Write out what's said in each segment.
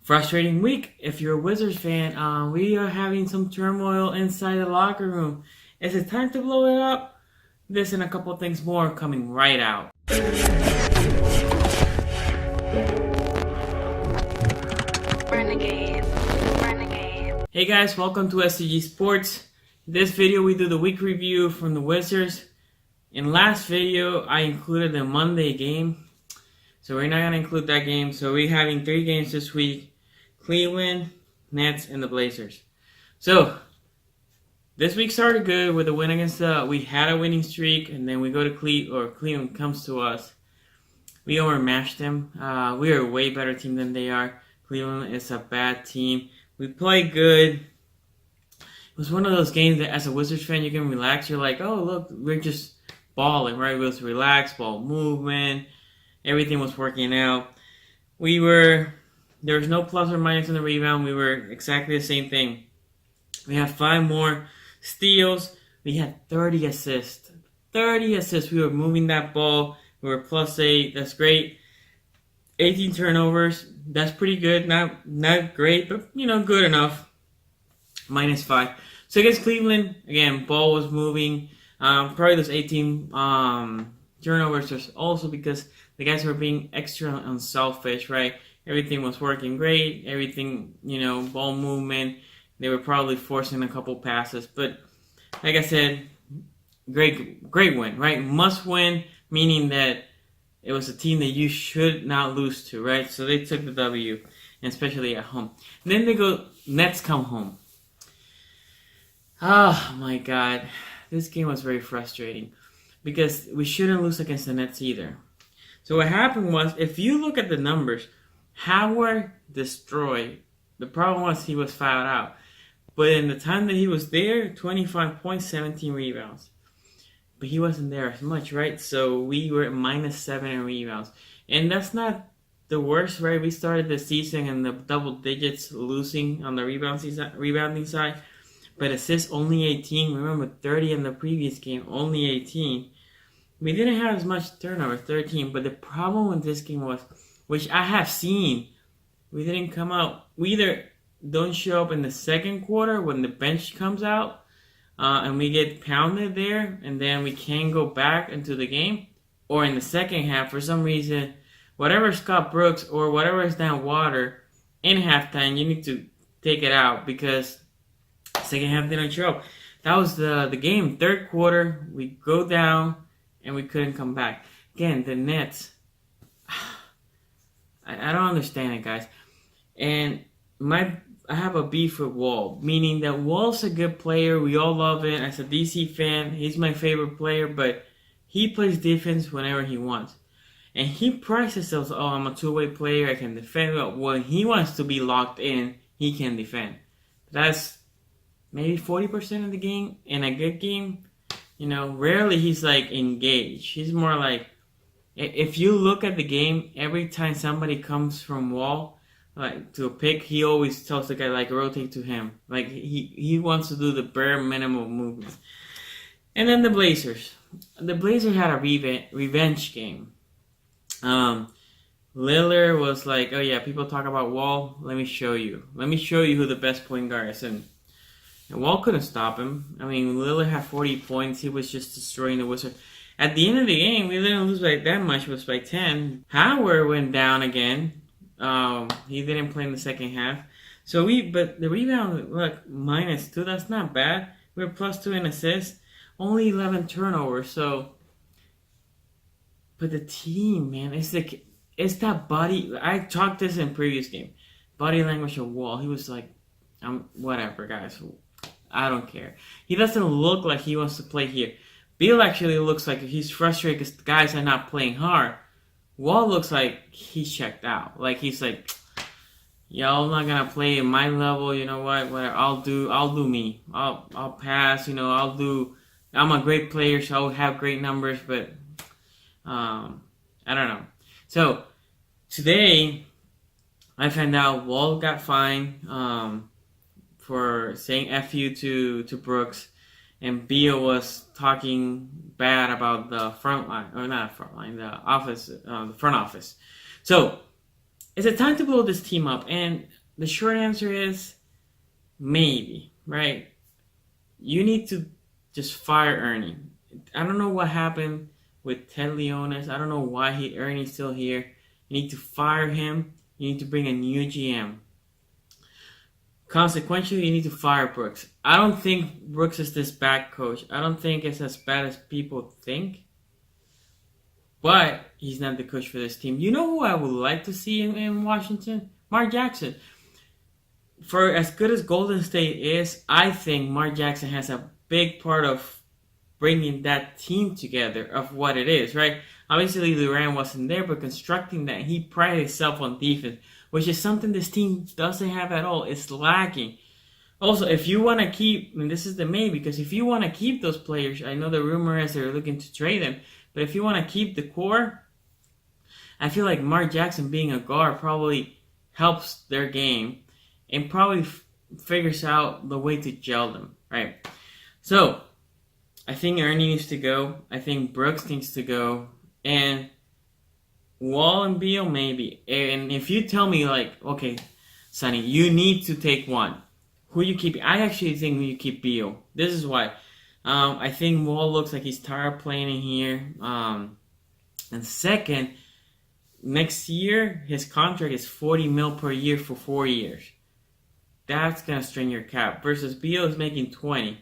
Frustrating week if you're a Wizards fan. We are having some turmoil inside the locker room. Is it time to blow it up? This and a couple of things more coming right out. Renegade. Hey guys, welcome to szgsports. In this video we do the week review from the Wizards. In last video I included the Monday game. So we're not going to include that game. So we're having 3 games this week. Cleveland, Nets, and the Blazers. So this week started good with a win against we had a winning streak, and then we go to Cleveland comes to us. We overmatched them. We are a way better team than they are. Cleveland is a bad team. We play good. It was one of those games that as a Wizards fan you can relax. You're like, oh look, we're just balling, right? It was relaxed, ball movement. Everything was working out. There was no plus or minus in the rebound. We were exactly the same thing. We had 5 more steals. We had 30 assists. 30 assists. We were moving that ball. We were +8. That's great. 18 turnovers. That's pretty good. Not great, but good enough. -5. So against Cleveland, again, ball was moving. Probably those 18 turnovers was also because the guys were being extra unselfish, right? Everything was working great. Everything, ball movement. They were probably forcing a couple passes. But like I said, great win, right? Must win, meaning that it was a team that you should not lose to, right? So they took the W, and especially at home. And then Nets come home. Oh my God. This game was very frustrating because we shouldn't lose against the Nets either. So what happened was, if you look at the numbers, Howard destroyed. The problem was he was fouled out. But in the time that he was there, 25 points, 17 rebounds. But he wasn't there as much, right? So we were at -7 in rebounds. And that's not the worst, right? We started the season in the double digits, losing on the rebounding side. But assists only 18. Remember, 30 in the previous game, only 18. We didn't have as much turnover, 13. But the problem with this game was, which I have seen, we didn't come out. We either don't show up in the second quarter when the bench comes out, and we get pounded there, and then we can't go back into the game, or in the second half, for some reason, whatever Scott Brooks or whatever is down water in halftime, you need to take it out because second half didn't show up. That was the game. Third quarter, we go down, and we couldn't come back. Again, the Nets. I don't understand it, guys. And I have a beef with Wall, meaning that Wall's a good player. We all love it. As a DC fan, he's my favorite player, but he plays defense whenever he wants. And he prices himself, oh, I'm a two-way player, I can defend. But when he wants to be locked in, he can defend. That's maybe 40% of the game. In a good game, rarely he's like engaged. He's more like, if you look at the game, every time somebody comes from Wall, like to a pick, he always tells the guy like rotate to him. Like he wants to do the bare minimum movements. And then the Blazers. The Blazers had a revenge game. Lillard was like, oh yeah, people talk about Wall. Let me show you. Let me show you who the best point guard is. And Wall couldn't stop him. I mean, Lillard had 40 points. He was just destroying the Wizards. At the end of the game, we didn't lose by that much. It was by 10. Howard went down again. He didn't play in the second half. But the rebound, look, -2. That's not bad. We're +2 in assists. Only 11 turnovers. So, but the team, man, it's that body. I talked this in previous game. Body language of Wall. He was like, whatever, guys. I don't care. He doesn't look like he wants to play here. Beal actually looks like he's frustrated because the guys are not playing hard. Wall looks like he's checked out. Like he's like, y'all not gonna play at my level. You know what? Whatever. I'll do me. I'll pass. I'm a great player, so I'll have great numbers. But I don't know. So today I found out Wall got fined for saying "F you" to Brooks. And Beal was talking bad about the front line, or not front line, the front office. So Is it time to blow this team up? And the short answer is maybe, right? You need to just fire Ernie. I don't know what happened with Ted Leonis. I don't know why Ernie's still here. You need to fire him. You need to bring a new GM. Consequently, you need to fire Brooks. I don't think Brooks is this bad coach. I don't think it's as bad as people think. But he's not the coach for this team. You know who I would like to see in Washington? Mark Jackson. For as good as Golden State is, I think Mark Jackson has a big part of bringing that team together of what it is, right? Obviously, Durant wasn't there, but constructing that, he prided himself on defense, which is something this team doesn't have at all. It's lacking. Also, if you want to keep, and this is the maybe, because if you want to keep those players, I know the rumor is they're looking to trade them, but if you want to keep the core, I feel like Mark Jackson being a guard probably helps their game and probably figures out the way to gel them, right? So, I think Ernie needs to go. I think Brooks needs to go. And Wall and Beal, maybe. And if you tell me, like, okay, Sonny, you need to take one. Who you keep? I actually think you keep Beal. This is why. I think Wall looks like he's tired of playing in here. And second, next year, his contract is $40 million per year for 4 years. That's going to strain your cap. Versus Beal is making 20.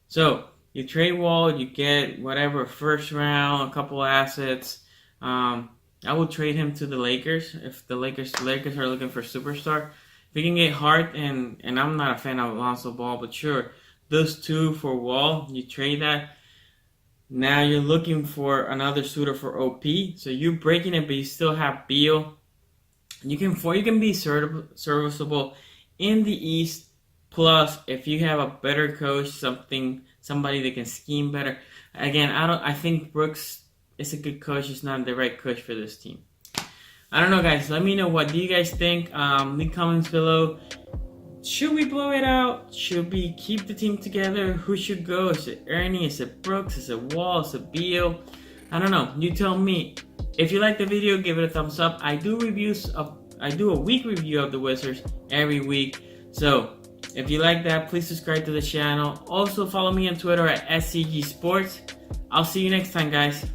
So, you trade Wall, you get whatever, first round, a couple assets. I would trade him to the Lakers if the Lakers are looking for a superstar. If you can get Hart, and I'm not a fan of Alonzo Ball, but sure, those two for Wall, you trade that. Now you're looking for another suitor for OP. So you're breaking it, but you still have Beal. You can be serviceable in the East. Plus, if you have a better coach, somebody that can scheme better. Again, I think Brooks is a good coach. He's not the right coach for this team. I don't know, guys. Let me know, what do you guys think? Leave comments below. Should we blow it out? Should we keep the team together? Who should go? Is it Ernie? Is it Brooks? Is it Wall? Is it Beal? I don't know. You tell me. If you like the video, give it a thumbs up. I do a week review of the Wizards every week. So if you like that, please subscribe to the channel. Also follow me on Twitter at szgsports. I'll see you next time, guys.